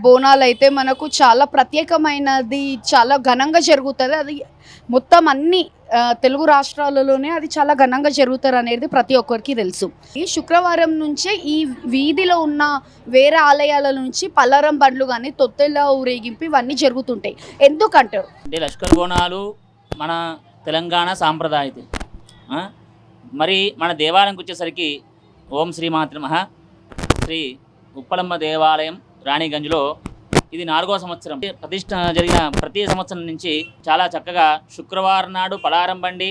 బోనాలు అయితే మనకు చాలా ప్రత్యేకమైనది, చాలా ఘనంగా జరుగుతుంది. అది మొత్తం అన్ని తెలుగు రాష్ట్రాలలోనే అది చాలా ఘనంగా జరుగుతారు అనేది ప్రతి ఒక్కరికి తెలుసు. ఈ శుక్రవారం నుంచే ఈ వీధిలో ఉన్న వేరే ఆలయాల నుంచి పల్లారం బండ్లు కానీ తొత్తెల ఊరేగింపు ఇవన్నీ జరుగుతుంటాయి. ఎందుకంటారు? అంటే లష్కర్ బోనాలు మన తెలంగాణ సాంప్రదాయత. మరి మన దేవాలయంకి వచ్చేసరికి ఓం శ్రీ మాతృ మహా శ్రీ ఉప్పలమ్మ దేవాలయం రాణిగంజ్లో ఇది 4వ సంవత్సరం ప్రతిష్ట జరిగిన. ప్రతి సంవత్సరం నుంచి చాలా చక్కగా శుక్రవారం నాడు పలారం బండి,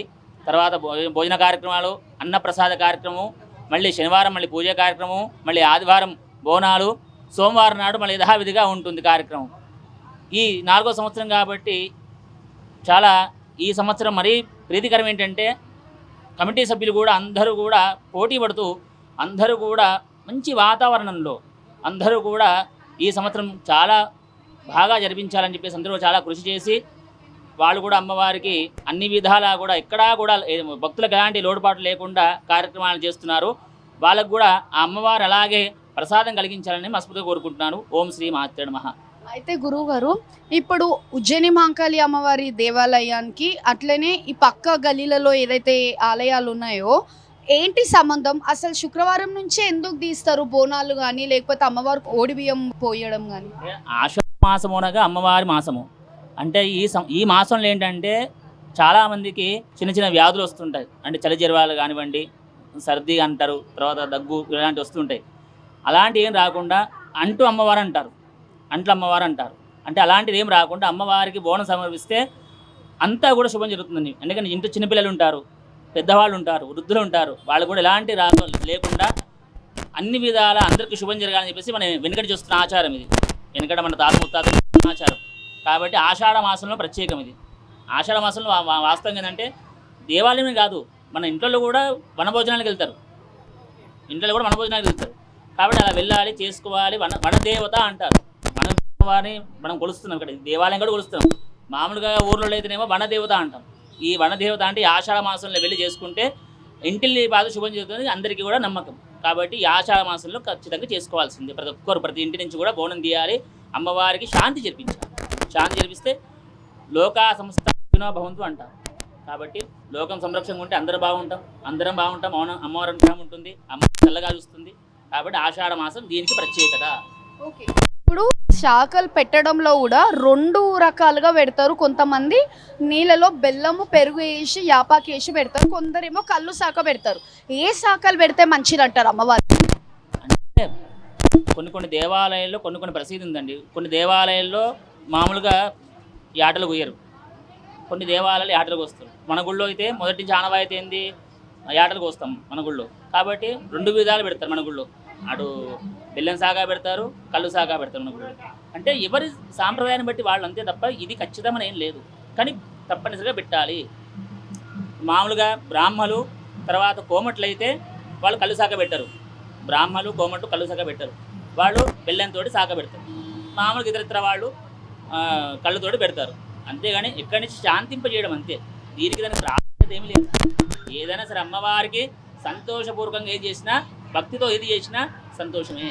తర్వాత భోజన కార్యక్రమాలు, అన్నప్రసాద కార్యక్రమం, మళ్ళీ శనివారం మళ్ళీ పూజ కార్యక్రమం, మళ్ళీ ఆదివారం బోనాలు, సోమవారం నాడు మళ్ళీ యథావిధిగా ఉంటుంది కార్యక్రమం. ఈ 4వ సంవత్సరం కాబట్టి చాలా ఈ సంవత్సరం మరీ ప్రీతికరం ఏంటంటే కమిటీ సభ్యులు కూడా అందరూ కూడా పోటీ పడుతూ అందరూ కూడా మంచి వాతావరణంలో అందరూ కూడా ఈ సంవత్సరం చాలా బాగా జరిపించాలని చెప్పేసి అందరూ చాలా కృషి చేసి వాళ్ళు కూడా అమ్మవారికి అన్ని విధాలా కూడా ఎక్కడా కూడా భక్తులకు ఎలాంటి లోటుపాటు లేకుండా కార్యక్రమాలు చేస్తున్నారు. వాళ్ళకు కూడా ఆ అమ్మవారు అలాగే ప్రసాదం కలిగించాలని మనస్ఫూర్తిగా కోరుకుంటున్నాను. ఓం శ్రీ మాత్రే నమః. అయితే గురువు గారు, ఇప్పుడు ఉజ్జయిని మహంకాళి అమ్మవారి దేవాలయానికి అట్లనే ఈ పక్క గలీలలో ఏదైతే ఆలయాలు ఉన్నాయో ఏంటి సంబంధం? అసలు శుక్రవారం నుంచే ఎందుకు తీస్తారు బోనాలు కానీ, లేకపోతే అమ్మవారు ఓడి బియ్యం పోయడం కానీ? ఆషాఢ మాసము అనగా అమ్మవారి మాసము. అంటే ఈ మాసంలో ఏంటంటే చాలామందికి చిన్న చిన్న వ్యాధులు వస్తుంటాయి. అంటే చలి జ్వరాలు కానివ్వండి, సర్ది అంటారు, తర్వాత దగ్గు ఇలాంటివి వస్తుంటాయి. అలాంటివి ఏం రాకుండా అంటూ అమ్మవారు అంటారు, అంట్ల అమ్మవారు అంటారు. అంటే అలాంటిది ఏం రాకుండా అమ్మవారికి బోనం సమర్పిస్తే అంతా కూడా శుభం జరుగుతుందండి. ఎందుకంటే ఇంట్లో చిన్నపిల్లలు ఉంటారు, పెద్దవాళ్ళు ఉంటారు, వృద్ధులు ఉంటారు. వాళ్ళు కూడా ఎలాంటి రాగం లేకుండా అన్ని విధాల అందరికీ శుభం జరగాలని చెప్పేసి మనం వెనుకటి చూస్తున్న ఆచారం ఇది. వెనుకట మన తాత ముత్తాత ఆచారం కాబట్టి ఆషాఢ మాసంలో ప్రత్యేకం ఇది. ఆషాఢ మాసంలో వాస్తవంగా ఏంటంటే దేవాలయమే కాదు, మన ఇంట్లో కూడా వనభోజనాలకు వెళ్తారు, ఇంట్లో కూడా వనభోజనాలకు వెళ్తారు. కాబట్టి అలా వెళ్ళాలి, చేసుకోవాలి. వనదేవత అంటారు. వనదేవాన్ని మనం కొలుస్తున్నాం, ఇక్కడ దేవాలయం కూడా కొలుస్తున్నాం. మామూలుగా ఊర్లో అయితేనేమో వనదేవత అంటాం. ఈ వనదేవత అంటే ఈ ఆషాఢ మాసంలో వెళ్ళి చేసుకుంటే ఇంటిల్లి బాధ శుభం జరుగుతుంది, అందరికీ కూడా నమ్మకం. కాబట్టి ఈ ఆషాఢ మాసంలో ఖచ్చితంగా చేసుకోవాల్సిందే. ప్రతి ఒక్కరు ప్రతి ఇంటి నుంచి కూడా బోనం తీయాలి, అమ్మవారికి శాంతి జరిపించాలి. శాంతి జరిపిస్తే లోకా సంస్థ భవంతు అంటారు. కాబట్టి లోకం సంరక్షణ ఉంటే అందరూ బాగుంటాం, అందరం బాగుంటాం. అమ్మవారి అనుగ్రహం ఉంటుంది, అమ్మ చల్లగా చూస్తుంది. కాబట్టి ఆషాఢ మాసం దీనికి ప్రత్యేకత. ఓకే, ఇప్పుడు శాఖలు పెట్టడంలో కూడా 2 రకాలుగా పెడతారు. కొంతమంది నీళ్ళలో బెల్లము పెరుగు వేసి యాపాకి వేసి పెడతారు, కొందరేమో కళ్ళు శాఖ పెడతారు. ఏ శాఖలు పెడితే మంచిది అంటారు అమ్మవారు? అంటే కొన్ని దేవాలయాల్లో కొన్ని ప్రసిద్ధి ఉందండి. కొన్ని దేవాలయాల్లో మామూలుగా యాటలు కొయ్యరు, కొన్ని దేవాలయాలు యాటలు కోస్తారు. మన గుళ్ళో అయితే మొదటి నుంచి ఆనవాయితీ ఏంది, యాటలు కోస్తాం మన గుళ్ళో. కాబట్టి 2 విధాలు పెడతారు మన గుళ్ళో. అటు బెల్లం సాగా పెడతారు, కళ్ళు సాగా పెడతారు మన గుళ్ళో. అంటే ఎవరి సాంప్రదాయాన్ని బట్టి వాళ్ళు అంతే తప్ప ఇది ఖచ్చితమైన ఏం లేదు, కానీ తప్పనిసరిగా పెట్టాలి. మామూలుగా బ్రాహ్మలు తర్వాత కోమట్లు అయితే వాళ్ళు కళ్ళు సాగ పెట్టరు. బ్రాహ్మలు కోమట్లు కళ్ళు సాగ పెట్టరు, వాళ్ళు బెల్లంతో సాగ పెడతారు. మామూలుగా ఇతరితర వాళ్ళు కళ్ళుతోటి పెడతారు. అంతేగాని ఎక్కడి నుంచి శాంతింపజేయడం అంతే. దీనికి దానికి ప్రాధాన్యత ఏమి లేదు. ఏదైనా సరే అమ్మవారికి సంతోషపూర్వకంగా ఏది చేసినా, భక్తితో ఏది చేసినా సంతోషమే.